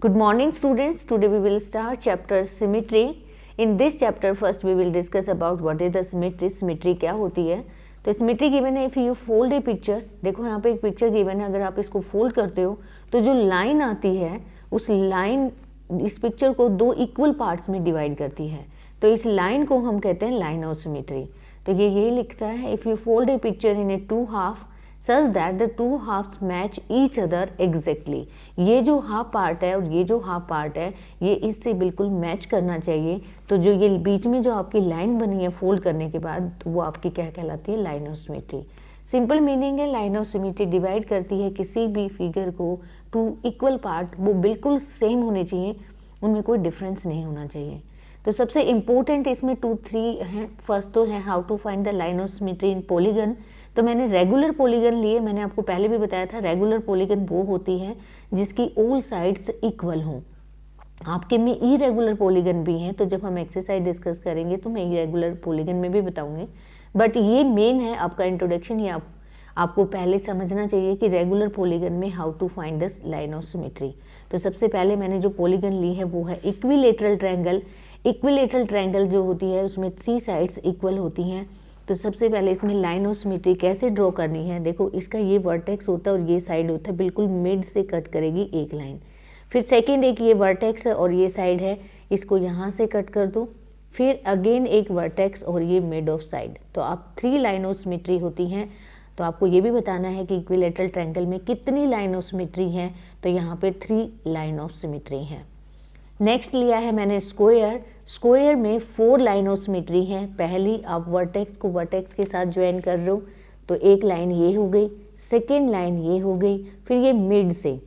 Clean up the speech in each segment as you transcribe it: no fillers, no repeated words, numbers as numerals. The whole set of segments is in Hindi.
Good morning students. Today we will start chapter symmetry. In this chapter first we will discuss about what is the symmetry. Symmetry क्या होती है. तो symmetry given है if you fold a picture. देखो यहाँ पे एक picture given है, अगर आप इसको fold करते हो तो जो line आती है उस line इस picture को दो equal parts में divide करती है. तो इस line को हम कहते हैं line of symmetry. तो ये लिखता है if you fold a picture in a two half such that the two halves match each other exactly. ये जो हाफ पार्ट है और ये जो हाफ पार्ट है ये इससे बिल्कुल मैच करना चाहिए. तो जो ये बीच में जो आपकी लाइन बनी है फोल्ड करने के बाद तो वो आपकी क्या कहलाती है, line of symmetry. Simple meaning है लाइन ऑफ सिमेट्री डिवाइड करती है किसी भी फिगर को टू इक्वल पार्ट. वो बिल्कुल सेम होने चाहिए, उनमें कोई डिफरेंस नहीं होना चाहिए. तो सबसे इम्पोर्टेंट इसमें 2-3 हैं. फर्स्ट तो है how to find the line of symmetry in polygon. तो मैंने रेगुलर पॉलीगन लिए, मैंने आपको पहले भी बताया था रेगुलर पॉलीगन वो होती है जिसकी ऑल साइड्स इक्वल हों. आपके में इरेगुलर पॉलीगन भी हैं, तो जब हम एक्सरसाइज डिस्कस करेंगे तो मैं इरेगुलर पॉलीगन में भी बताऊंगी. बट ये मेन है आपका इंट्रोडक्शन. ये आपको पहले समझना चाहिए कि रेगुलर पॉलीगन में how to find the line of symmetry. तो सबसे पहले मैंने जो पॉलीगन ली है वो है इक्विलेटरल ट्रायंगल. इक्विलेटरल ट्रायंगल जो होती है उसमें 3 साइड्स इक्वल होती हैं. तो सबसे पहले इसमें लाइन ऑफ सिमेट्री कैसे ड्रॉ करनी है. देखो इसका ये वर्टेक्स होता है और ये साइड होता है, बिल्कुल मिड से कट करेगी एक लाइन. फिर सेकंड एक ये वर्टेक्स है और ये साइड है, इसको यहाँ से कट कर दो. फिर अगेन एक वर्टेक्स और ये मिड ऑफ साइड. तो आप 3 लाइन ऑफ सिमेट्री होती हैं. तो आपको ये भी बताना है कि इक्विलेटरल ट्रायंगल में कितनी लाइन ऑफ सिमेट्री हैं. तो यहाँ पे 3 लाइन ऑफ सिमेट्री हैं. नेक्स्ट लिया है मैंने स्क्वायर. स्क्वायर में 4 लाइन ऑफ सिमेट्री हैं. पहली आप वर्टेक्स को वर्टेक्स के साथ ज्वाइन कर रहे हो तो एक लाइन ये हो गई, सेकेंड लाइन ये हो गई, फिर ये मिड से.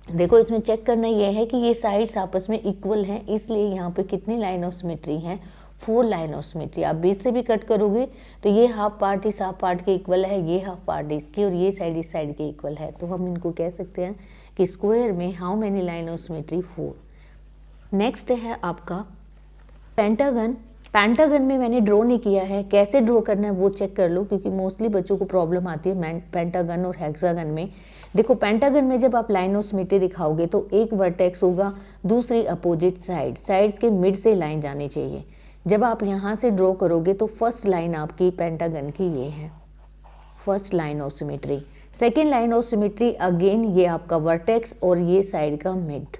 देखो इसमें चेक करना ये है कि ये साइड्स आपस में इक्वल हैं, इसलिए यहाँ पे कितनी लाइन ऑफ सिमेट्री हैं, 4 लाइन ऑफ सिमेट्री. आप बीच से भी कट करोगे तो ये हाफ पार्ट इस हाफ पार्ट के इक्वल है, ये हाफ पार्ट इसकी और ये साइड इस साइड के इक्वल है. तो हम इनको कह सकते हैं कि स्क्वायर में how many line of symmetry, 4. Next है आपका पेंटागन. पेंटागन में मैंने ड्रॉ नहीं किया है, कैसे ड्रॉ करना है वो चेक कर लो क्योंकि मोस्टली बच्चों को प्रॉब्लम आती है पेंटागन और हेक्सागन में. देखो पेंटागन में जब आप लाइन ऑफ सिमेट्री दिखाओगे तो एक वर्टेक्स होगा, दूसरी अपोजिट साइड्स के मिड से लाइन जानी चाहिए. जब आप यहाँ से ड्रॉ करोगे तो फर्स्ट लाइन आपकी पेंटागन की ये है, first line of symmetry. Second line of symmetry again ये आपका वर्टेक्स और ये साइड का मिड.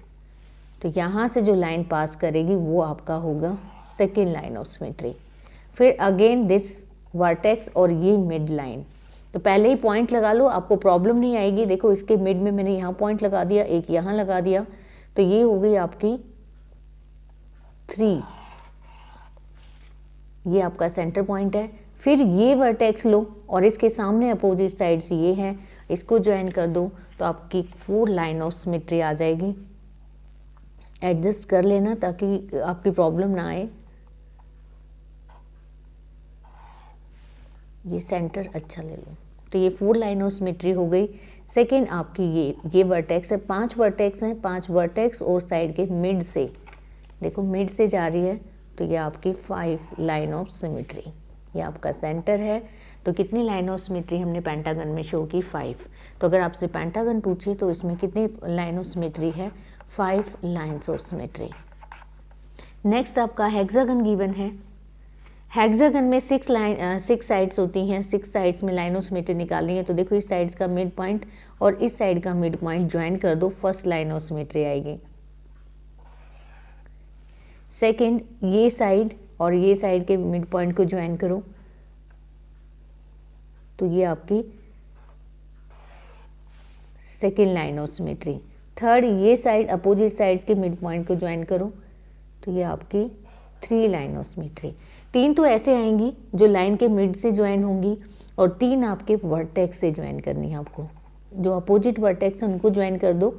तो यहाँ से जो लाइन पास करेगी वो आपका होगा सेकेंड लाइन ऑफ सिमेट्री. फिर अगेन दिस वर्टेक्स और ये मिड लाइन. तो पहले ही पॉइंट लगा लो, आपको प्रॉब्लम नहीं आएगी. देखो इसके मिड में मैंने यहाँ पॉइंट लगा दिया, एक यहाँ लगा दिया, तो ये हो गई आपकी 3. ये आपका सेंटर पॉइंट है. फिर ये वर्टेक्स लो और इसके सामने अपोजिट साइड से ये है, इसको ज्वाइन कर दो तो आपकी 4 लाइन ऑफ सिमेट्री आ जाएगी. एडजस्ट कर लेना ताकि आपकी प्रॉब्लम ना आए. ये सेंटर अच्छा ले लो. तो ये 4 लाइन ऑफ सिमेट्री हो गई. सेकेंड आपकी ये वर्टेक्स है, 5 वर्टेक्स हैं, 5 वर्टेक्स और साइड के मिड से, देखो मिड से जा रही है तो ये आपकी 5 लाइन ऑफ सिमेट्री. ये आपका सेंटर है. तो कितनी लाइन ऑफ सिमेट्री हमने पेंटागन में शो की, 5. तो अगर आपसे पेंटागन पूछे तो इसमें कितनी लाइन ऑफ सिमेट्री है, 5 लाइन्स ऑफ सिमेट्री. नेक्स्ट आपका हेक्सागन गिवन है. हेक्सागन में 6 साइड्स होती हैं. 6 साइड्स में लाइन ऑफ सिमेट्री निकालनी है. तो देखो इस साइड्स का मिड पॉइंट और इस साइड का मिड पॉइंट ज्वाइन कर दो, फर्स्ट लाइन ऑफ सिमेट्री आएगी. सेकंड ये साइड और ये साइड के मिड पॉइंट को ज्वाइन करो तो ये आपकी second line of symmetry. Third ये साइड अपोजिट साइड्स के मिड पॉइंट को ज्वाइन करो तो ये आपकी 3 लाइन ऑफ सिमेट्री. 3 तो ऐसे आएंगी जो लाइन के मिड से ज्वाइन होंगी और 3 आपके वर्टेक्स से ज्वाइन करनी है आपको. जो अपोजिट वर्टेक्स है उनको ज्वाइन कर दो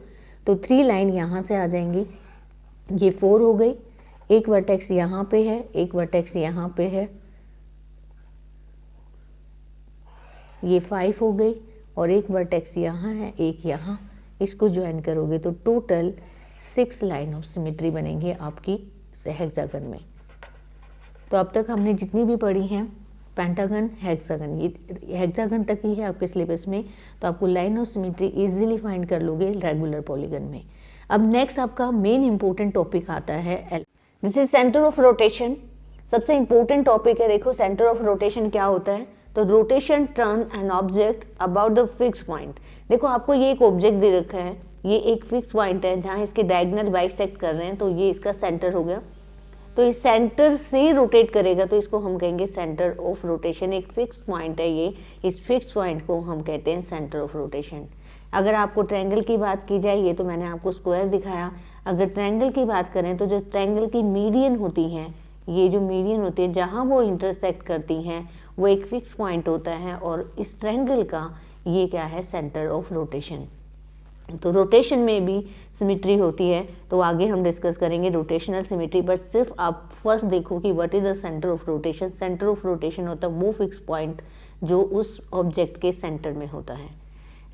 तो 3 लाइन यहाँ से आ जाएंगी. ये 4 हो गई. एक वर्टेक्स यहाँ पे है, एक वर्टेक्स यहाँ पे है, ये 5 हो गई और एक वर्टेक्स यहाँ है, एक यहाँ. इसको ज्वाइन करोगे तो टोटल 6 लाइन ऑफ सिमेट्री बनेंगे आपकी हेक्सागन में. तो अब तक हमने जितनी भी पढ़ी हैं पेंटागन, हेक्सागन, ये हेक्सागन तक ही है आपके सिलेबस में. तो आपको line of symmetry easily find कर लोगे रेगुलर पॉलीगन में. अब नेक्स्ट आपका मेन इंपॉर्टेंट टॉपिक आता है L, this is centre of rotation. सबसे इंपॉर्टेंट टॉपिक है, देखो सेंटर ऑफ रोटेशन क्या होता है। तो rotation turn an object about the fix point. देखो आपको ये एक ऑब्जेक्ट दे रखा है, ये एक फिक्स पॉइंट है जहाँ इसके डायगोनल बाइसेक्ट कर रहे हैं, तो ये इसका सेंटर हो गया। तो इस सेंटर से रोटेट करेगा तो इसको हम कहेंगे सेंटर ऑफ रोटेशन। एक फिक्स पॉइंट है ये, इस फिक्स पॉइंट को हम कहते हैं सेंटर ऑफ रोटेशन। अगर आपको ट्रायंगल की बात की जाए, ये तो मैंने आपको स्क्वायर दिखाया, अगर ट्रायंगल की बात करें तो जो ट्रायंगल की मीडियन होती हैं, ये जो मीडियन होती है जहाँ वो इंटरसेक्ट करती हैं, वो एक फिक्स पॉइंट होता है और इस ट्रायंगल का ये क्या है, सेंटर ऑफ रोटेशन। तो रोटेशन में भी सिमेट्री होती है, तो आगे हम डिस्कस करेंगे रोटेशनल सिमेट्री। बट सिर्फ आप फर्स्ट देखो कि what is the centre of rotation. Centre of rotation होता है वो फिक्स पॉइंट जो उस ऑब्जेक्ट के सेंटर में होता है।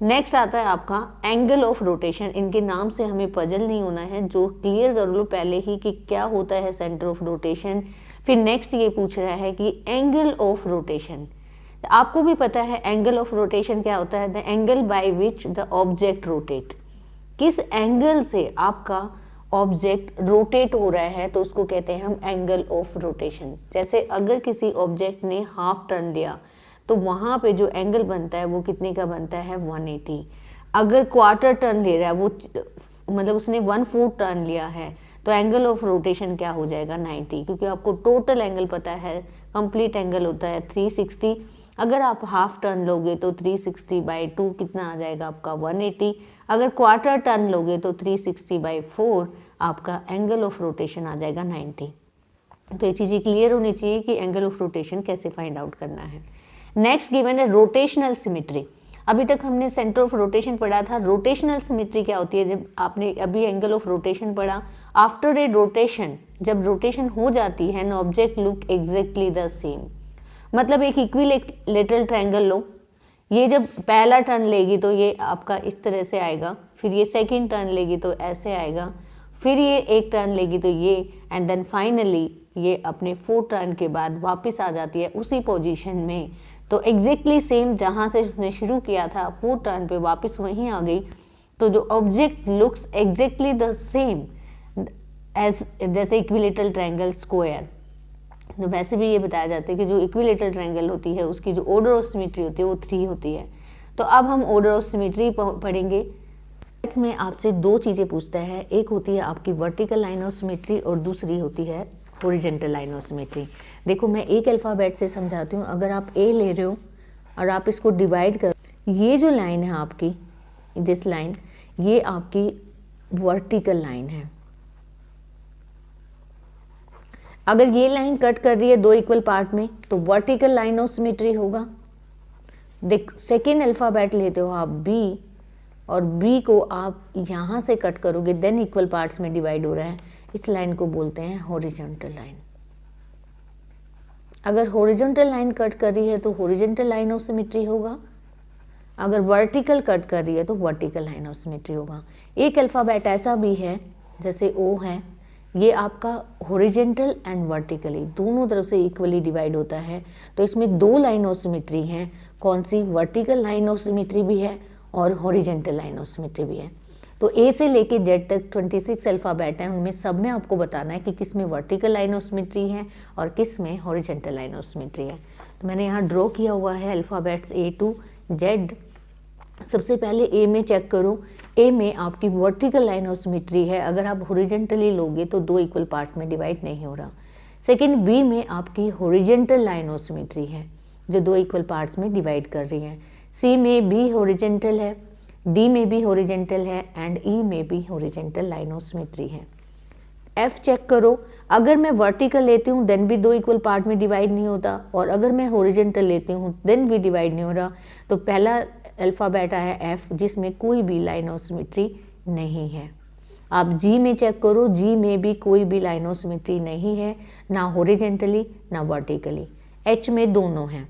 नेक्स्ट आता है आपका एंगल ऑफ रोटेशन। इनके नाम से हमें पजल नहीं होना है, जो क्लियर कर लो पहले ही कि क्या होता है सेंटर ऑफ रोटेशन। फिर नेक्स्ट ये पूछ रहा है कि एंगल ऑफ रोटेशन। आपको भी पता है एंगल ऑफ रोटेशन क्या होता है, the angle by which the object rotate. किस एंगल से आपका ऑब्जेक्ट रोटेट हो रहा है तो उसको कहते हैं हम एंगल ऑफ रोटेशन। जैसे अगर किसी ऑब्जेक्ट ने हाफ टर्न लिया तो वहाँ पे जो एंगल बनता है वो कितने का बनता है, 180। अगर क्वार्टर टर्न ले रहा है, वो मतलब उसने 1/4 टर्न लिया है, तो एंगल ऑफ रोटेशन क्या हो जाएगा, 90। क्योंकि आपको टोटल एंगल पता है, कंप्लीट एंगल होता है 360। अगर आप हाफ टर्न लोगे तो 360/2 कितना आ जाएगा आपका, 180। अगर क्वार्टर टर्न लोगे तो 360/4 आपका एंगल ऑफ रोटेशन आ जाएगा 90। तो ये चीज़ें क्लियर होनी चाहिए कि एंगल ऑफ रोटेशन कैसे फाइंड आउट करना है। नेक्स्ट गिवन है रोटेशनल सिमेट्री। अभी तक हमने सेंटर ऑफ रोटेशन पढ़ा था। रोटेशनल सिमेट्री क्या होती है, जब आपने अभी एंगल ऑफ रोटेशन पढ़ा, आफ्टर ए रोटेशन, जब रोटेशन हो जाती है, an object look exactly the same. मतलब एक इक्विलेटरल ट्रायंगल लो, ये जब पहला टर्न लेगी तो ये आपका इस तरह से आएगा, फिर ये सेकंड टर्न लेगी तो ऐसे आएगा, फिर ये एक टर्न लेगी तो ये, एंड देन फाइनली ये अपने 4 टर्न के बाद वापस आ जाती है उसी पोजीशन में। तो एग्जैक्टली सेम जहाँ से उसने शुरू किया था, 4 टर्न पे वापस वहीं आ गई। तो जो object looks exactly the same as, जैसे इक्विलेटरल ट्रायंगल स्क्वायर। तो वैसे भी ये बताया जाता है कि जो इक्विलेटरल ट्रायंगल होती है उसकी जो ऑर्डर ऑफ सिमेट्री होती है वो 3 होती है। तो अब हम ऑर्डर ऑफ सिमेट्री पढ़ेंगे। इसमें आपसे 2 चीज़ें पूछता है, एक होती है आपकी वर्टिकल लाइन ऑफ सिमेट्री और दूसरी होती है हॉरिजॉन्टल लाइन ऑफ सिमेट्री। देखो मैं एक अल्फ़ाबेट से समझाती हूँ। अगर आप ए ले रहे हो और आप इसको डिवाइड कर, ये जो लाइन है आपकी, दिस लाइन, ये आपकी वर्टिकल लाइन है। अगर ये लाइन कट कर रही है 2 इक्वल पार्ट में तो वर्टिकल लाइन ऑफ सिमेट्री होगा। देख सेकेंड अल्फ़ाबेट लेते हो आप बी, और बी को आप यहाँ से कट करोगे, देन इक्वल पार्ट्स में डिवाइड हो रहा है, इस लाइन को बोलते हैं हॉरिजॉन्टल लाइन। अगर हॉरिजॉन्टल लाइन कट कर रही है तो हॉरिजॉन्टल लाइन ऑफ सिमेट्री होगा, अगर वर्टिकल कट कर रही है तो वर्टिकल लाइन ऑफ सिमेट्री होगा। एक अल्फ़ाबेट ऐसा भी है जैसे ओ है, ये आपका हॉरिजॉन्टल एंड वर्टिकली दोनों तरफ से इक्वली डिवाइड होता है। तो इसमें 2 लाइन ऑफ सिमेट्री हैं, कौन सी, वर्टिकल लाइन ऑफ सिमेट्री भी है और हॉरिजॉन्टल लाइन ऑफ सिमेट्री भी है। तो ए से लेके जेड तक 26 अल्फ़ाबेट हैं, उनमें सब में आपको बताना है कि किस में वर्टिकल लाइन ऑफ सिमेट्री है और किस में हॉरिजॉन्टल लाइन ऑफ सिमेट्री है। तो मैंने यहाँ ड्रॉ किया हुआ है अल्फ़ाबेट्स ए टू जेड। सबसे पहले ए में चेक करो, ए में आपकी वर्टिकल लाइन ऑफ सिमेट्री है। अगर आप हॉरिजॉन्टली लोगे तो 2 इक्वल पार्ट्स में डिवाइड नहीं हो रहा। सेकंड बी में आपकी हॉरिजॉन्टल लाइन ऑफ सिमेट्री है जो 2 इक्वल पार्ट्स में डिवाइड कर रही है। सी में भी हॉरिजॉन्टल है, डी में भी हॉरिजॉन्टल है एंड ई में भी हॉरिजॉन्टल लाइन ऑफ सिमेट्री है। एफ चेक करो, अगर मैं वर्टिकल लेती हूँ देन भी 2 इक्वल पार्ट में डिवाइड नहीं होता, और अगर मैं हॉरिजॉन्टल लेती हूँ देन भी डिवाइड नहीं हो रहा। तो पहला अल्फ़ाबेट आया एफ, जिसमें कोई भी लाइन ऑफ सिमेट्री नहीं है। आप जी में चेक करो, जी में भी कोई भी लाइन ऑफ सिमेट्री नहीं है, ना हॉरिजॉन्टली ना वर्टिकली। एच में दोनों हैं,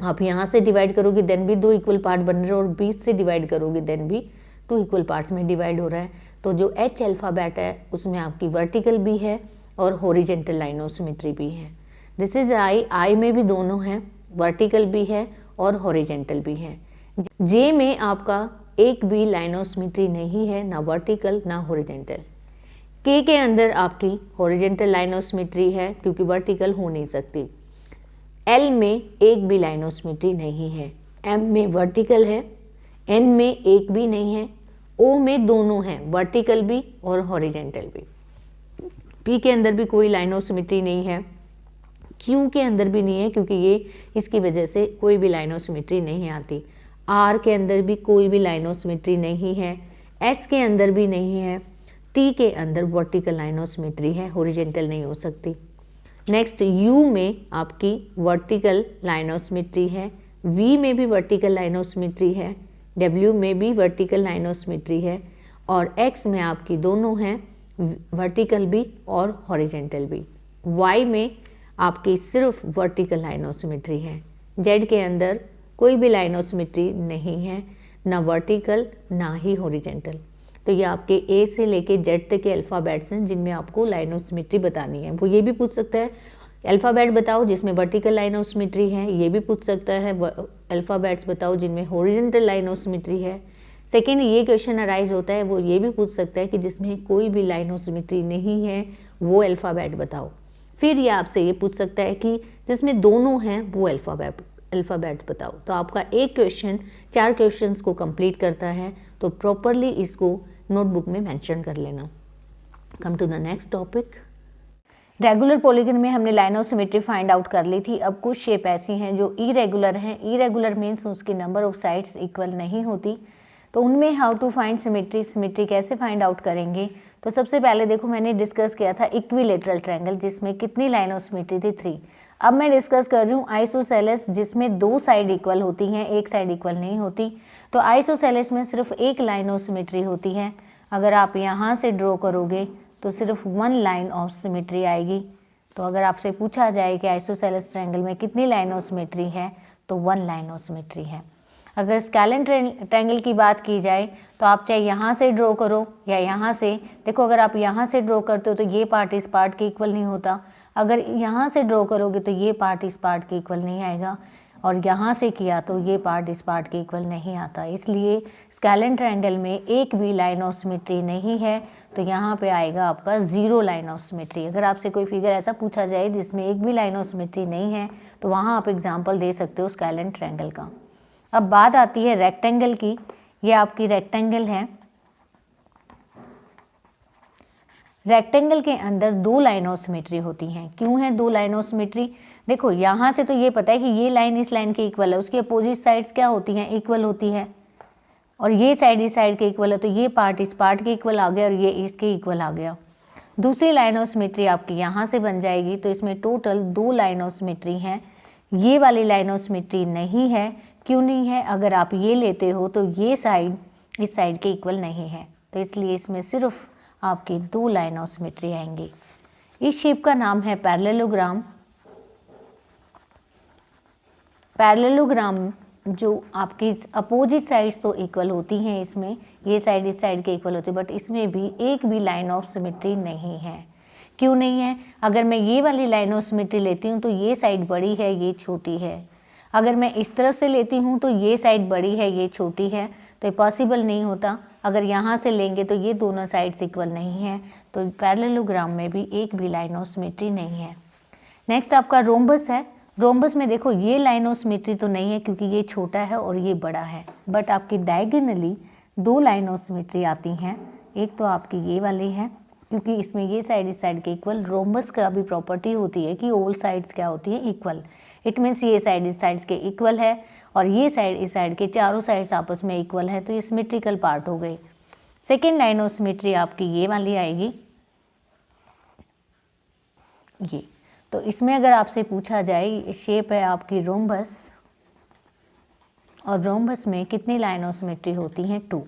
आप यहाँ से डिवाइड करोगे देन भी 2 इक्वल पार्ट बन रहे हैं, और बीच से डिवाइड करोगे देन भी 2 इक्वल पार्ट्स में डिवाइड हो रहा है। तो जो एच अल्फ़ाबेट है उसमें आपकी वर्टिकल भी है और हॉरिजॉन्टल लाइन ऑफ सिमेट्री भी है। दिस इज आई, आई में भी दोनों हैं, वर्टिकल भी है और हॉरिजॉन्टल भी है। जे में आपका एक भी लाइन ऑफ सिमेट्री नहीं है, ना वर्टिकल ना हॉरिजेंटल। के अंदर आपकी हॉरिजेंटल लाइन ऑफ सिमेट्री है क्योंकि वर्टिकल हो नहीं सकती। एल में एक भी लाइन ऑफ सिमेट्री नहीं है, एम में वर्टिकल है, एन में एक भी नहीं है, ओ में दोनों हैं, वर्टिकल भी और हॉरिजेंटल भी। पी के अंदर भी कोई लाइन ऑफ सिमेट्री नहीं है, क्यू के अंदर भी नहीं है क्योंकि ये इसकी वजह से कोई भी लाइन ऑफ सिमेट्री नहीं आती। आर के अंदर भी कोई भी लाइन ऑफ सिमेट्री नहीं है, एस के अंदर भी नहीं है, टी के अंदर वर्टिकल लाइन ऑफ सिमेट्री है, हॉरिजेंटल नहीं हो सकती। नेक्स्ट यू में आपकी वर्टिकल लाइन ऑफ सिमेट्री है, वी में भी वर्टिकल लाइन ऑफ सिमेट्री है, डब्ल्यू में भी वर्टिकल लाइन ऑफ सिमेट्री है और एक्स में आपकी दोनों हैं, वर्टिकल भी और हॉरिजेंटल भी। वाई में आपकी सिर्फ वर्टिकल लाइन ऑफ सिमेट्री है। जेड के अंदर कोई भी लाइन ऑफ सिमेट्री नहीं है, ना वर्टिकल ना ही हॉरिजेंटल। तो ये आपके ए से लेके जेड तक के अल्फ़ाबेट्स हैं जिनमें आपको लाइन ऑफ सिमेट्री बतानी है। वो ये भी पूछ सकता है अल्फ़ाबेट बताओ जिसमें वर्टिकल लाइन ऑफ सिमेट्री है, ये भी पूछ सकता है अल्फ़ाबेट्स बताओ जिनमें हॉरिजेंटल लाइन ऑफ सिमेट्री है। सेकेंड ये क्वेश्चन अराइज होता है, वो ये भी पूछ सकता है कि जिसमें कोई भी लाइन ऑफ सिमेट्री नहीं है वो अल्फ़ाबेट बताओ। फिर ये आपसे ये पूछ सकता है कि जिसमें दोनों हैं वो अल्फ़ाबेट बताओ। तो आपका एक क्वेश्चन 4 क्वेश्चंस को कंप्लीट करता है, तो प्रॉपरली इसको नोटबुक में मेंशन कर लेना। Come to the next topic. Regular polygon में हमने line of symmetry find out कर ली थी। अब कुछ शेप ऐसी हैं जो इरेगुलर हैं। इरेगुलर मीन्स उसकी नंबर ऑफ साइड्स इक्वल नहीं होती, तो उनमें how to find symmetry, symmetry कैसे फाइंड आउट करेंगे। तो सबसे पहले देखो मैंने डिस्कस किया था इक्विलेटरल ट्रायंगल जिसमें कितनी लाइन ऑफ सिमेट्री थी 3। अब मैं डिस्कस कर रही हूँ आइसोसेलेस जिसमें 2 साइड इक्वल होती हैं, एक साइड इक्वल नहीं होती। तो आइसोसेलेस में सिर्फ एक लाइन ऑफ सिमेट्री होती है। अगर आप यहाँ से ड्रॉ करोगे तो सिर्फ 1 लाइन ऑफ सिमेट्री आएगी। तो अगर आपसे पूछा जाए कि आइसोसेलेस ट्रायंगल में कितनी लाइन ऑफ सिमेट्री है तो 1 लाइन ऑफ सिमेट्री है। अगर स्केलेन ट्रायंगल की बात की जाए तो आप चाहे यहाँ से ड्रॉ करो या यहाँ से, देखो अगर आप यहाँ से ड्रॉ करते हो तो ये पार्ट इस पार्ट के इक्वल नहीं होता। अगर यहाँ से ड्रॉ करोगे तो ये पार्ट इस पार्ट के इक्वल नहीं आएगा, और यहाँ से किया तो ये पार्ट इस पार्ट के इक्वल नहीं आता। इसलिए स्केलेन ट्रायंगल में एक भी लाइन ऑफ सिमेट्री नहीं है, तो यहाँ पे आएगा आपका 0 लाइन ऑफ सिमेट्री। अगर आपसे कोई फिगर ऐसा पूछा जाए जिसमें एक भी लाइन ऑफ सिमेट्री नहीं है तो वहाँ आप एग्जाम्पल दे सकते हो स्केलेन ट्रायंगल का। अब बात आती है रेक्टेंगल की। ये आपकी रेक्टेंगल है। रेक्टेंगल के अंदर 2 लाइन ऑफ सिमेट्री होती हैं। क्यों है 2 लाइन ऑफ सिमेट्री? देखो यहाँ से तो ये पता है कि ये लाइन इस लाइन के इक्वल है, उसकी अपोजिट साइड्स क्या होती हैं, इक्वल होती है, और ये साइड इस साइड के इक्वल है, तो ये पार्ट इस पार्ट के इक्वल आ गया और ये इसके इक्वल आ गया। दूसरी लाइन ऑफ सिमेट्री आपकी यहाँ से बन जाएगी। तो इसमें टोटल 2 लाइन ऑफ सिमेट्री हैं। ये वाली लाइन ऑफ सिमेट्री नहीं है। क्यों नहीं है? अगर आप ये लेते हो तो ये साइड इस साइड के इक्वल नहीं है, तो इसलिए इसमें सिर्फ आपकी 2 लाइन ऑफ सिमेट्री आएंगी। इस शेप का नाम है पैरेललोग्राम। पैरेललोग्राम जो आपकी अपोजिट साइड्स तो इक्वल होती हैं, इसमें ये साइड इस साइड के इक्वल होती है, बट इसमें भी एक भी लाइन ऑफ सिमेट्री नहीं है। क्यों नहीं है? अगर मैं ये वाली लाइन ऑफ सिमेट्री लेती हूँ तो ये साइड बड़ी है, ये छोटी है। अगर मैं इस तरफ से लेती हूँ तो ये साइड बड़ी है, ये छोटी है, तो ये पॉसिबल नहीं होता। अगर यहाँ से लेंगे तो ये दोनों साइड्स इक्वल नहीं है, तो पैरेललोग्राम में भी एक भी लाइन ऑफ सिमेट्री नहीं है। नेक्स्ट आपका रोम्बस है। रोम्बस में देखो ये लाइन ऑफ सिमेट्री तो नहीं है क्योंकि ये छोटा है और ये बड़ा है, बट आपकी डायगोनली 2 लाइन ऑफ सिमेट्री आती हैं। एक तो आपकी ये वाली है क्योंकि इसमें ये साइड इस साइड के इक्वल। रोम्बस का भी प्रॉपर्टी होती है कि ऑल साइड्स क्या होती हैं, इक्वल। इट मीन्स ये साइड इस साइड के इक्वल है और ये साइड इस साइड के, चारों साइड्स आपस में इक्वल है, तो ये सिमेट्रिकल पार्ट हो गई। सेकेंड लाइन ऑफ सिमेट्री आपकी ये वाली आएगी, ये। तो इसमें अगर आपसे पूछा जाए, शेप है आपकी रोम्बस, और रोम्बस में कितनी लाइन ऑफ सिमेट्री होती हैं? 2।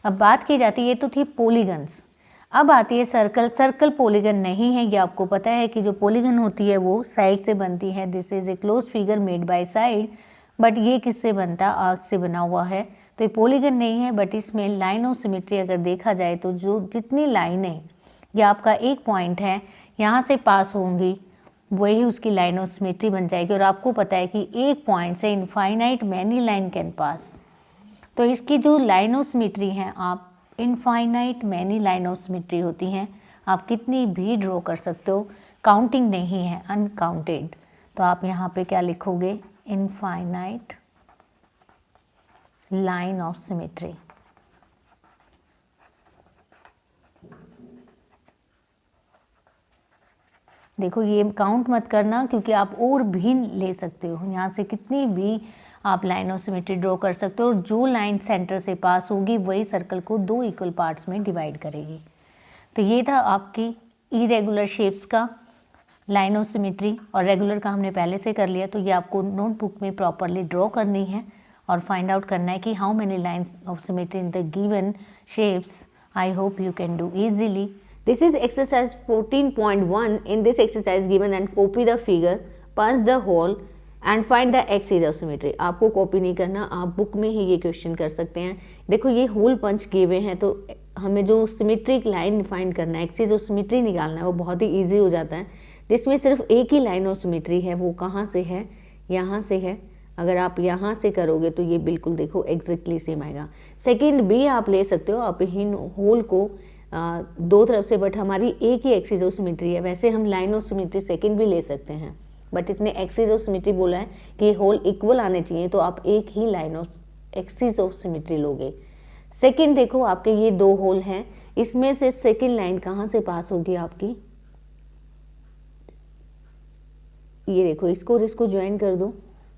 अब बात की जाती है, ये तो थी पॉलीगन्स। अब आती है सर्कल। सर्कल पॉलीगन नहीं है, ये आपको पता है कि जो पॉलीगन होती है वो साइड से बनती है। This is a close figure made by side, but ये किससे बनता है? आर्क से बना हुआ है, तो ये पॉलीगन नहीं है। बट इसमें लाइन ऑफ सिमेट्री अगर देखा जाए तो जो जितनी लाइनें, ये आपका एक पॉइंट है, यहाँ से पास होंगी, वही उसकी लाइन ऑफ सिमेट्री बन जाएगी। और आपको पता है कि एक पॉइंट से infinite many line can pass, तो इसकी जो लाइन ऑफ सिमेट्री है, आप infinite many line of symmetry होती हैं, आप कितनी भी ड्रॉ कर सकते हो, काउंटिंग नहीं है, अनकाउंटेड। तो आप यहाँ पे क्या लिखोगे, इनफाइनाइट लाइन ऑफ सिमेट्री। देखो ये काउंट मत करना, क्योंकि आप और भी ले सकते हो, यहाँ से कितनी भी आप लाइन ऑफ सिमेट्री ड्रॉ कर सकते हो, और जो लाइन सेंटर से पास होगी वही सर्कल को 2 इक्वल पार्ट्स में डिवाइड करेगी। तो ये था आपकी इरेगुलर शेप्स का लाइन ऑफ सिमेट्री, और रेगुलर का हमने पहले से कर लिया। तो ये आपको नोटबुक में प्रॉपरली ड्रॉ करनी है और फाइंड आउट करना है कि how many lines of symmetry in the given shapes. I hope you can do easily. This is exercise 14.1. In this exercise given and copy the figure, punch the hole and find the axis of symmetry. आपको कॉपी नहीं करना, आप बुक में ही ये क्वेश्चन कर सकते हैं। देखो ये होल पंच किए हुए हैं, तो हमें जो सिमेट्रिक लाइन फाइंड करना है, एक्सिस ऑफ सिमेट्री निकालना है, वो बहुत ही ईजी हो जाता है। जिसमें सिर्फ एक ही लाइन ऑफ सिमेट्री है, वो कहाँ से है, यहाँ से है। अगर आप यहाँ से करोगे तो ये बिल्कुल देखो एग्जैक्टली सेम आएगा। सेकेंड भी आप ले सकते हो, आप इन होल को दो तरफ से, बट हमारी एक ही एक्सिस ऑफ सिमेट्री है। वैसे हम लाइन ऑफ सिमेट्री सेकंड भी ले सकते हैं, बट इसने एक्सिस ऑफ सिमेट्री बोला है कि होल इक्वल आने चाहिए, तो आप एक ही line of axis of symmetry लोगे। सेकंड देखो आपके ये 2 होल हैं, इसमें से सेकंड लाइन कहाँ से पास होगी आपकी, ये देखो, इसको और इसको ज्वाइन कर दो,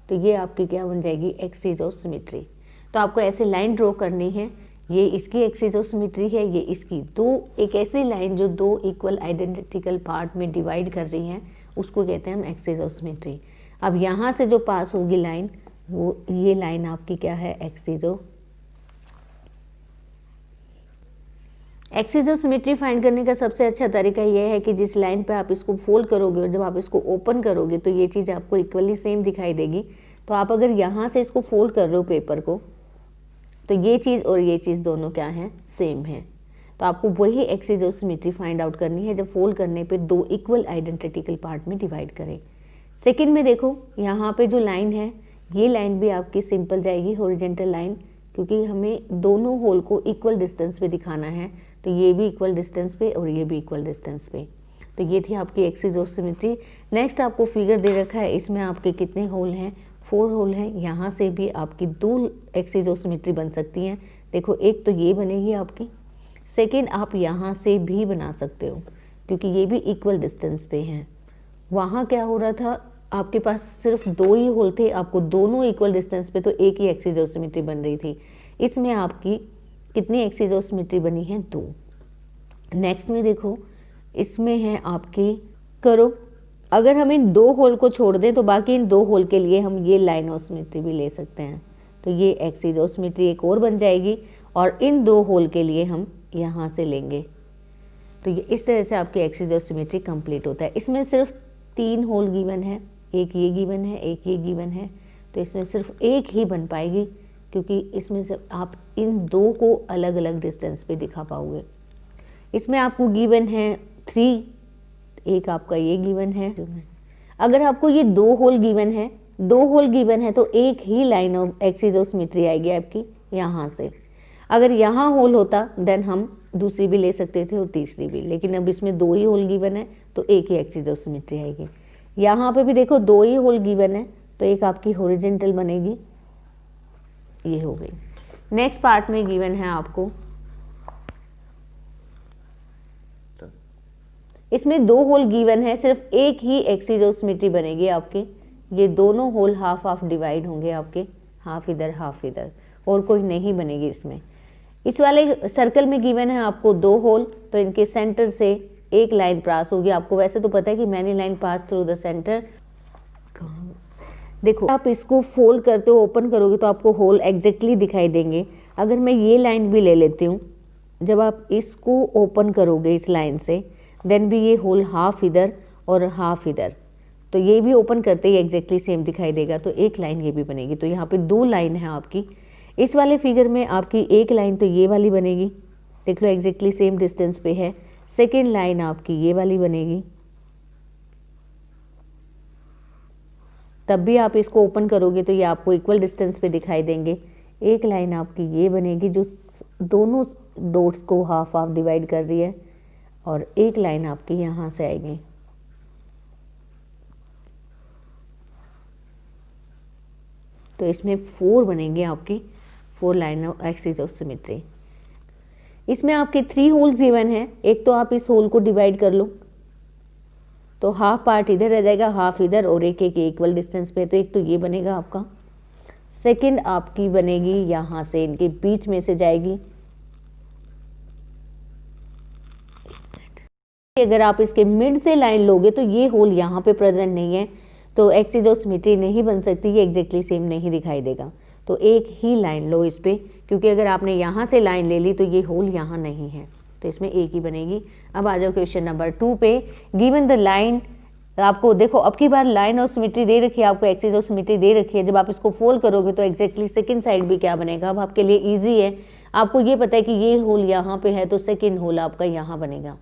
तो ये आपकी क्या बन जाएगी, एक्सिस ऑफ सिमेट्री। तो आपको ऐसे लाइन ड्रॉ करनी है, ये इसकी एक्सिस ऑफ सिमेट्री है, ये इसकी, तो एक ऐसी लाइन जो 2 इक्वल आइडेंटिकल पार्ट में डिवाइड कर रही है, उसको कहते हैं हम एक्सिस ऑफ सिमेट्री। अब यहाँ से जो पास होगी लाइन, वो ये लाइन आपकी क्या है, एक्सिस ऑफ सिमेट्री फाइंड करने का सबसे अच्छा तरीका यह है कि जिस लाइन पे आप इसको फोल्ड करोगे और जब आप इसको ओपन करोगे तो ये चीज़ आपको इक्वली सेम दिखाई देगी। तो आप अगर यहाँ से इसको फोल्ड कर रहे हो पेपर को, तो ये चीज़ और ये चीज़ दोनों क्या है, सेम है। तो आपको वही axis of symmetry find out करनी है जब फोल्ड करने पे 2 इक्वल आइडेंटिकल पार्ट में डिवाइड करें। सेकंड में देखो यहाँ पे जो लाइन है, ये लाइन भी आपकी सिंपल जाएगी, हॉरिजॉन्टल लाइन, क्योंकि हमें दोनों होल को इक्वल डिस्टेंस पे दिखाना है। तो ये भी इक्वल डिस्टेंस पे और ये भी इक्वल डिस्टेंस पे। तो ये थी आपकी एक्सिस ऑफ सिमेट्री। नेक्स्ट आपको फिगर दे रखा है, इसमें आपके कितने होल हैं, 4 होल हैं। यहाँ से भी आपकी 2 एक्सिस ऑफ सिमेट्री बन सकती हैं। देखो एक तो ये बनेगी आपकी, सेकेंड आप यहाँ से भी बना सकते हो, क्योंकि ये भी इक्वल डिस्टेंस पे हैं। वहाँ क्या हो रहा था, आपके पास सिर्फ 2 ही होल थे, आपको दोनों इक्वल डिस्टेंस पे, तो एक ही एक्सिस ऑफ सिमेट्री बन रही थी। इसमें आपकी कितनी एक्सिस ऑफ सिमेट्री बनी है, 2। नेक्स्ट में देखो, इसमें है आपकी, करो, अगर हम इन 2 होल को छोड़ दें तो बाकी इन 2 होल के लिए हम ये लाइन ऑफ सिमेट्री भी ले सकते हैं। तो ये एक्सिस ऑफ सिमेट्री एक और बन जाएगी, और इन 2 होल के लिए हम यहाँ से लेंगे। तो ये इस तरह से आपकी एक्सिस ऑफ सिमेट्री कंप्लीट होता है। इसमें सिर्फ 3 होल गिवन है, एक ये गिवन है, एक ये गिवन है, तो इसमें सिर्फ एक ही बन पाएगी, क्योंकि इसमें से आप इन 2 को अलग अलग डिस्टेंस पे दिखा पाओगे। इसमें आपको गिवन है 3, एक आपका ये गिवन है। अगर आपको ये 2 होल गिवन है, 2 होल गिवन है, तो एक ही line of axis of symmetry आएगी आपकी यहाँ से। अगर यहाँ होल होता देन हम दूसरी भी ले सकते थे और तीसरी भी, लेकिन अब इसमें 2 ही होल गिवन है, तो एक ही एक्सिस ऑफ सिमेट्री आएगी। यहाँ पे भी देखो 2 ही होल गिवन है, तो एक आपकी हॉरिजॉन्टल बनेगी, ये हो गई। नेक्स्ट पार्ट में गिवन है आपको, इसमें 2 होल गिवन है, सिर्फ एक ही एक्सिस ऑफ सिमेट्री बनेगी आपकी। ये दोनों होल हाफ हाफ डिवाइड होंगे आपके, हाफ इधर हाफ इधर, और कोई नहीं बनेगी इसमें। इस वाले सर्कल में गिवन है आपको 2 होल, तो इनके सेंटर से एक लाइन पास होगी। आपको वैसे तो पता है कि many line pass through the centre. देखो आप इसको फोल्ड करते हो, ओपन करोगे तो आपको होल एग्जैक्टली दिखाई देंगे। अगर मैं ये लाइन भी ले लेती हूँ, जब आप इसको ओपन करोगे इस लाइन से, देन भी ये होल हाफ इधर और हाफ इधर, तो ये भी ओपन करते ही एग्जैक्टली सेम दिखाई देगा, तो एक लाइन ये भी बनेगी। तो यहाँ पे 2 लाइन है आपकी। इस वाले फिगर में आपकी एक लाइन तो ये वाली बनेगी, देख लो एग्जैक्टली सेम डिस्टेंस पे है। सेकेंड लाइन आपकी ये वाली बनेगी, तब भी आप इसको ओपन करोगे तो ये आपको इक्वल डिस्टेंस पे दिखाई देंगे। एक लाइन आपकी ये बनेगी जो दोनों डॉट्स को हाफ हाफ डिवाइड कर रही है, और एक लाइन आपकी यहाँ से आएगी। तो इसमें 4 बनेंगे आपकी, 4 line of axis of symmetry. इसमें आपके 3 होल्स गिवन है। एक तो आप इस होल को डिवाइड कर लो, तो हाफ पार्ट इधर रह जाएगा, हाफ इधर, और एक एक इक्वल डिस्टेंस पे। तो एक तो ये बनेगा आपका। सेकंड आपकी बनेगी यहाँ से, इनके बीच में से जाएगी। अगर आप इसके मिड से लाइन लोगे तो ये होल यहाँ पे प्रेजेंट नहीं है, तो एक्सिस ऑफ सिमेट्री नहीं बन सकती, ये एग्जैक्टली सेम नहीं दिखाई देगा। तो एक ही लाइन लो इस पे, क्योंकि अगर आपने यहाँ से लाइन ले ली तो ये होल यहाँ नहीं है, तो इसमें एक ही बनेगी। अब आ जाओ क्वेश्चन नंबर 2 पे। गिवन द लाइन, आपको देखो अब की बार लाइन ऑफ सिमेट्री दे रखी है, आपको एक्सिस ऑफ सिमेट्री दे रखी है। जब आप इसको फोल्ड करोगे तो एग्जैक्टली सेकंड साइड भी क्या बनेगा। अब आपके लिए इजी है, आपको ये पता है कि ये होल यहाँ पे है, तो सेकंड होल आपका यहाँ बनेगा।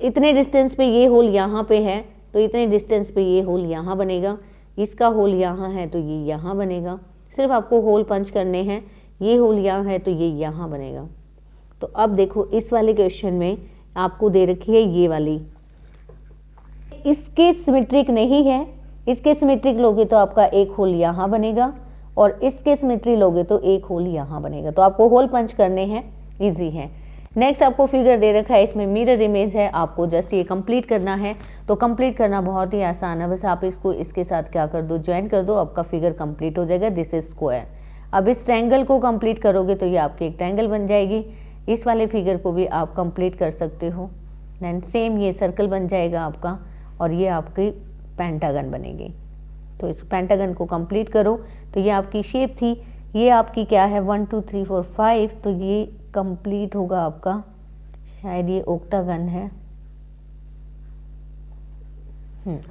इतने डिस्टेंस पे ये होल यहाँ पे है, तो इतने डिस्टेंस पे ये होल यहाँ बनेगा। इसका होल यहाँ है तो ये यहाँ बनेगा। सिर्फ आपको होल पंच करने हैं, ये होल यहाँ है तो ये यहाँ बनेगा। तो अब देखो इस वाले क्वेश्चन में आपको दे रखी है ये वाली, इसके सिमेट्रिक नहीं है। इसके सिमेट्रिक लोगे तो आपका एक होल यहाँ बनेगा, और इसके सिमेट्री लोगे तो एक होल यहाँ बनेगा। तो आपको होल पंच करने हैं, इजी है। नेक्स्ट आपको फिगर दे रखा है, इसमें मिरर इमेज है, आपको जस्ट ये कंप्लीट करना है। तो कंप्लीट करना बहुत ही आसान है, बस आप इसको इसके साथ क्या कर दो, ज्वाइन कर दो, आपका फिगर कंप्लीट हो जाएगा। This is square. अब इस ट्रायंगल को कंप्लीट करोगे तो ये आपकी एक ट्रायंगल बन जाएगी। इस वाले फिगर को भी आप कंप्लीट कर सकते हो, देन सेम ये सर्कल बन जाएगा आपका, और ये आपकी पेंटागन बनेगी। तो इस पेंटागन को कंप्लीट करो। तो ये आपकी शेप थी, ये आपकी क्या है 1 2 3 4 5, तो ये कंप्लीट होगा आपका, शायद ये ओक्टागन है,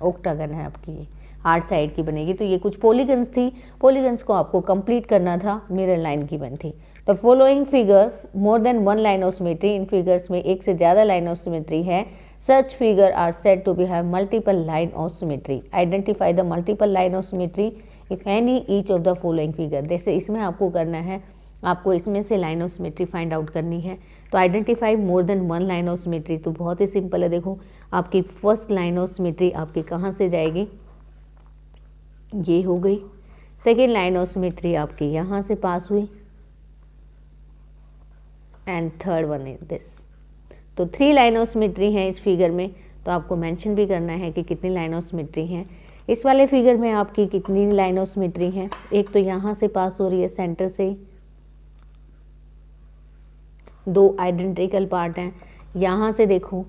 ओक्टागन है आपकी, ये 8 साइड की बनेगी। तो ये कुछ पॉलीगन्स थी, पॉलीगन्स को आपको कंप्लीट करना था, मिरर लाइन की बन थी। तो following figure more than 1 line of symmetry, इन फिगर्स में एक से ज़्यादा लाइन ऑफ सिमेट्री है। Such figure are said to be have multiple line of symmetry. Identify the multiple line of symmetry if any each of the following figure. जैसे इसमें आपको करना है, आपको इसमें से line of symmetry find out करनी है। तो identify more than 1 line of symmetry, तो बहुत ही सिंपल है। देखो आपकी फर्स्ट लाइन ऑफ सिमेट्री आपकी कहाँ से जाएगी, ये हो गई। सेकेंड लाइन ऑफ सिमेट्री आपकी यहाँ से पास हुई, and third one is this. तो 3 लाइन ऑफ सिमेट्री है इस फिगर में, तो आपको मेंशन भी करना है कि कितनी लाइन ऑफ सिमेट्री हैं। इस वाले फिगर में आपकी कितनी लाइन ऑफ सिमेट्री है, एक तो यहाँ से पास हो रही है सेंटर से, 2 आइडेंटिकल पार्ट हैं। यहाँ से देखो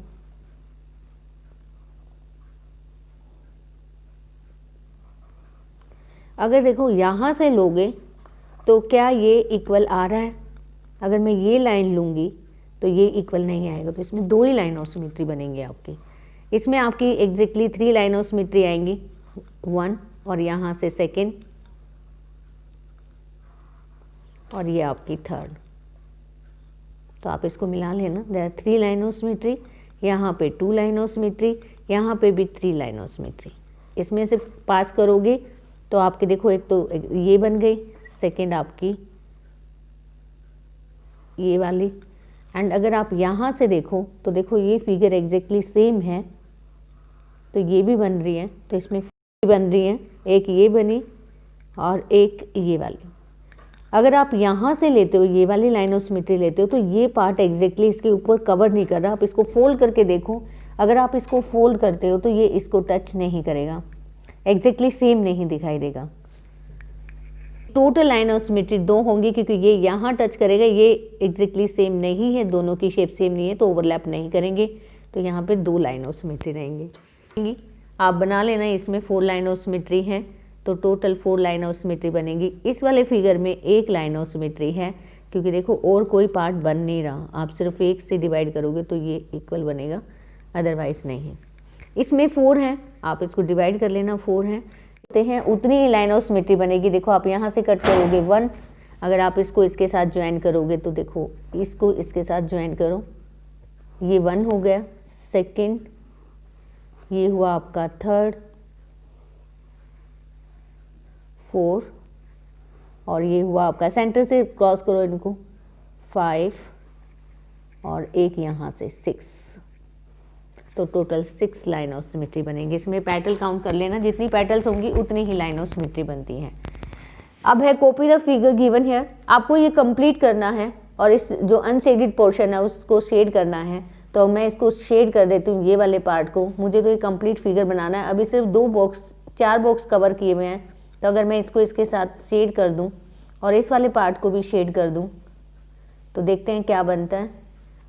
अगर देखो यहाँ से लोगे तो क्या ये इक्वल आ रहा है, अगर मैं ये लाइन लूँगी तो ये इक्वल नहीं आएगा। तो इसमें 2 ही लाइन ऑफ सिमेट्री बनेंगी आपकी। इसमें आपकी एग्जैक्टली 3 लाइन ऑफ सिमेट्री आएंगी, 1 और यहाँ से सेकेंड, और ये आपकी थर्ड। तो आप इसको मिला लेना, there are 3 line of symmetry, यहाँ पे 2 लाइन ऑफ सिमेट्री, यहाँ पे भी 3 लाइन ऑफ सिमेट्री। इसमें से 5 करोगे तो आपके देखो एक तो ये बन गई, सेकेंड आपकी ये वाली, एंड अगर आप यहाँ से देखो तो देखो ये फिगर एग्जैक्टली सेम है, तो ये भी बन रही है। तो इसमें बन रही है, एक ये बनी और एक ये वाली। अगर आप यहाँ से लेते हो, ये वाली लाइन ऑफ सिमेट्री लेते हो, तो ये पार्ट एग्जैक्टली इसके ऊपर कवर नहीं कर रहा। आप इसको फोल्ड करके देखो, अगर आप इसको फोल्ड करते हो तो ये इसको टच नहीं करेगा, एग्जैक्टली सेम नहीं दिखाई देगा। टोटल लाइन ऑफ सिमेट्री 2 होंगी, क्योंकि ये यहाँ टच करेगा, ये एग्जैक्टली सेम नहीं है, दोनों की शेप सेम नहीं है, तो ओवरलैप नहीं करेंगे। तो यहाँ पे 2 लाइन ऑफ सिमेट्री रहेंगी। आप बना लेना, इसमें 4 लाइन ऑफ सिमेट्री है, तो टोटल 4 लाइन ऑफ सिमेट्री बनेगी। इस वाले फिगर में 1 लाइन ऑफ सिमेट्री है, क्योंकि देखो और कोई पार्ट बन नहीं रहा, आप सिर्फ 1 से डिवाइड करोगे तो ये इक्वल बनेगा, अदरवाइज नहीं। इसमें 4 है, आप इसको डिवाइड कर लेना, 4 हैं, उतनी ही लाइन ऑफ सिमेट्री बनेगी। देखो आप यहाँ से कट करोगे 1, अगर आप इसको इसके साथ ज्वाइन करोगे तो देखो इसको इसके साथ ज्वाइन करो, ये 1 हो गया, सेकेंड ये हुआ आपका थर्ड, 4 और ये हुआ आपका, सेंटर से क्रॉस करो इनको, 5 और एक यहाँ से 6, तो टोटल 6 लाइन ऑफ सिमेट्री बनेंगे। इसमें पेटल काउंट कर लेना, जितनी पेटल्स होंगी उतनी ही लाइन ऑफ सिमेट्री बनती हैं। अब है कॉपी द फिगर गिवन है, आपको ये कंप्लीट करना है और इस जो अनशेडेड पोर्शन है उसको शेड करना है। तो मैं इसको शेड कर देती हूँ ये वाले पार्ट को, मुझे तो ये कंप्लीट फिगर बनाना है। अभी सिर्फ 4 बॉक्स कवर किए हुए हैं, तो अगर मैं इसको इसके साथ शेड कर दूँ और इस वाले पार्ट को भी शेड कर दूँ तो देखते हैं क्या बनता है,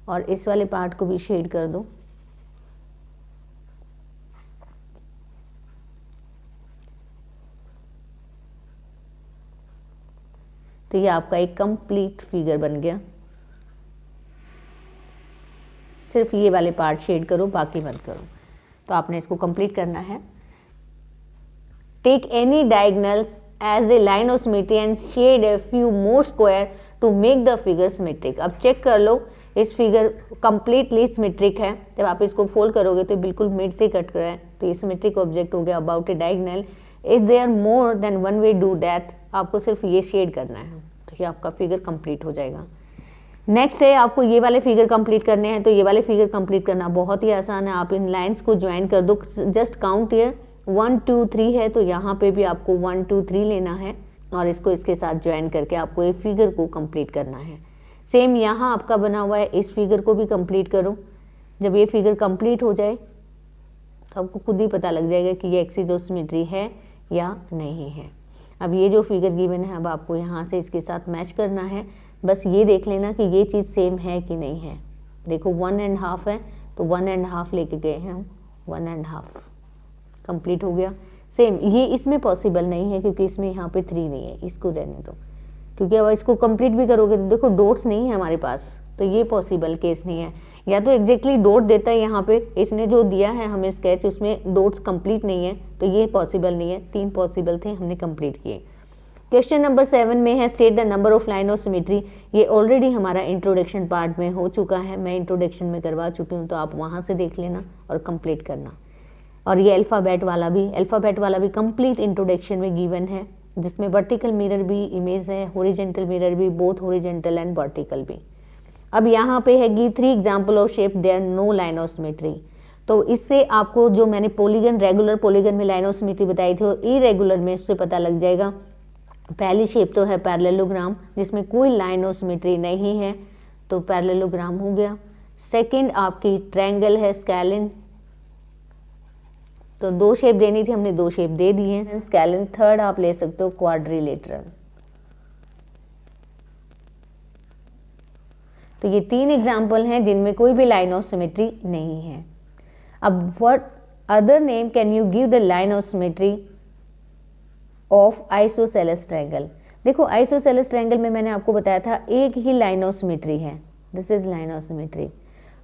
और इस वाले पार्ट को भी शेड कर दूँ। तो ये आपका एक कंप्लीट फिगर बन गया। सिर्फ ये वाले पार्ट शेड करो, बाकी मत करो। तो आपने इसको कंप्लीट करना है। Take any diagonals as a line of symmetry and shade a few more square to make the figure symmetric. अब चेक कर लो इस फिगर कंप्लीटली सिमेट्रिक है। जब आप इसको फोल्ड करोगे तो बिल्कुल मिड से कट कर रहा है, तो ये सिमेट्रिक ऑब्जेक्ट हो गया। About a diagonal, is there more than one way do that. आपको सिर्फ ये शेड करना है, तो ये आपका फिगर कंप्लीट हो जाएगा। नेक्स्ट है आपको ये वाले फिगर कंप्लीट करने हैं। तो ये वाले फिगर कंप्लीट करना बहुत ही आसान है। आप इन लाइंस को ज्वाइन कर दो, जस्ट काउंट हियर 1 2 3 है, तो यहाँ पे भी आपको 1 2 3 लेना है और इसको इसके साथ ज्वाइन करके आपको ये फिगर को कंप्लीट करना है। सेम यहाँ आपका बना हुआ है, इस फिगर को भी कंप्लीट करो। जब ये फिगर कंप्लीट हो जाए तो आपको खुद ही पता लग जाएगा कि ये एक्सिस ऑफ सिमेट्री है या नहीं है। अब ये जो फिगर गिवन है, अब आपको यहाँ से इसके साथ मैच करना है। बस ये देख लेना कि ये चीज़ सेम है कि नहीं है। देखो 1.5 है, तो 1.5 लेके गए हैं हम, 1.5 कंप्लीट हो गया। सेम ये इसमें पॉसिबल नहीं है क्योंकि इसमें यहाँ पे 3 नहीं है, इसको रहने दो। क्योंकि अब इसको कंप्लीट भी करोगे तो देखो डॉट्स नहीं है हमारे पास, तो ये पॉसिबल केस नहीं है। या तो एग्जैक्टली डॉट देता है यहाँ पे, इसने जो दिया है हमें स्केच उसमें डॉट्स कंप्लीट नहीं है, तो ये पॉसिबल नहीं है। 3 पॉसिबल थे, हमने कंप्लीट किए। क्वेश्चन नंबर 7 में है state the number of line of symmetry. ये ऑलरेडी हमारा इंट्रोडक्शन पार्ट में हो चुका है, मैं इंट्रोडक्शन में करवा चुकी हूँ, तो आप वहाँ से देख लेना और कंप्लीट करना। और ये अल्फ़ाबेट वाला भी कंप्लीट इंट्रोडक्शन में गिवन है, जिसमें वर्टिकल मिरर भी इमेज है, हॉरिजॉन्टल मिरर भी, बोथ हॉरिजॉन्टल एंड वर्टिकल भी। अब यहाँ पे है give 3 example of shape there no line of symmetry. तो इससे आपको जो मैंने पॉलीगन, रेगुलर पॉलीगन में लाइन ऑफ सिमेट्री बताई थी और इरेगुलर में उससे पता लग जाएगा। पहली शेप तो है पैरेललोग्राम, जिसमें कोई लाइन ऑफ सिमेट्री नहीं है, तो पैरेललोग्राम हो गया। सेकंड आपकी ट्रायंगल है, स्केलिन, तो 2 शेप देनी थी, हमने 2 शेप दे दी हैं, स्केलिन। थर्ड आप ले सकते हो क्वाड्रिलेटरल। तो ये 3 एग्जाम्पल हैं जिनमें कोई भी लाइन ऑफ सिमेट्री नहीं है। अब what other name can you give the line of symmetry of isosceles triangle. देखो आइसोसेलेस ट्रायंगल में मैंने आपको बताया था एक ही लाइन ऑफ सिमेट्री है, this is line of symmetry.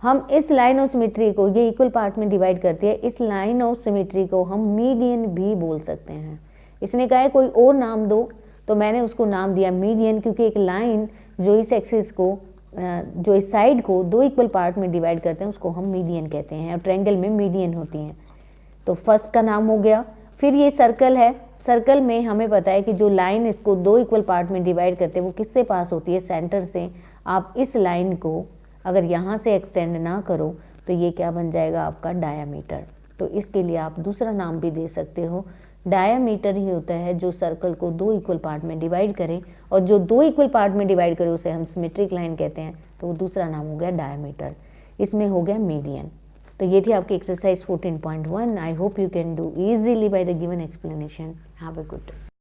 हम इस लाइन ऑफ सिमेट्री को, ये इक्वल पार्ट में डिवाइड करती है, इस लाइन ऑफ सिमेट्री को हम मीडियन भी बोल सकते हैं। इसने कहा है कोई और नाम दो, तो मैंने उसको नाम दिया मीडियन, क्योंकि एक लाइन जो इस एक्सिस को, जो इस साइड को 2 इक्वल पार्ट में डिवाइड करते हैं उसको हम मीडियन कहते हैं, और ट्रायंगल में मीडियन होती हैं। तो फर्स्ट का नाम हो गया। फिर ये सर्कल है, सर्कल में हमें पता है कि जो लाइन इसको 2 इक्वल पार्ट में डिवाइड करते हैं वो किससे पास होती है, सेंटर से। आप इस लाइन को अगर यहाँ से एक्सटेंड ना करो तो ये क्या बन जाएगा आपका डायामीटर। तो इसके लिए आप दूसरा नाम भी दे सकते हो, डायामीटर ही होता है जो सर्कल को 2 इक्वल पार्ट में डिवाइड करे, और जो 2 इक्वल पार्ट में डिवाइड करे उसे हम सिमेट्रिक लाइन कहते हैं, तो वो दूसरा नाम हो गया डायामीटर। इसमें हो गया मीडियन। तो ये थी आपकी exercise 14.1। I hope you can do easily by the given explanation. Have a good day.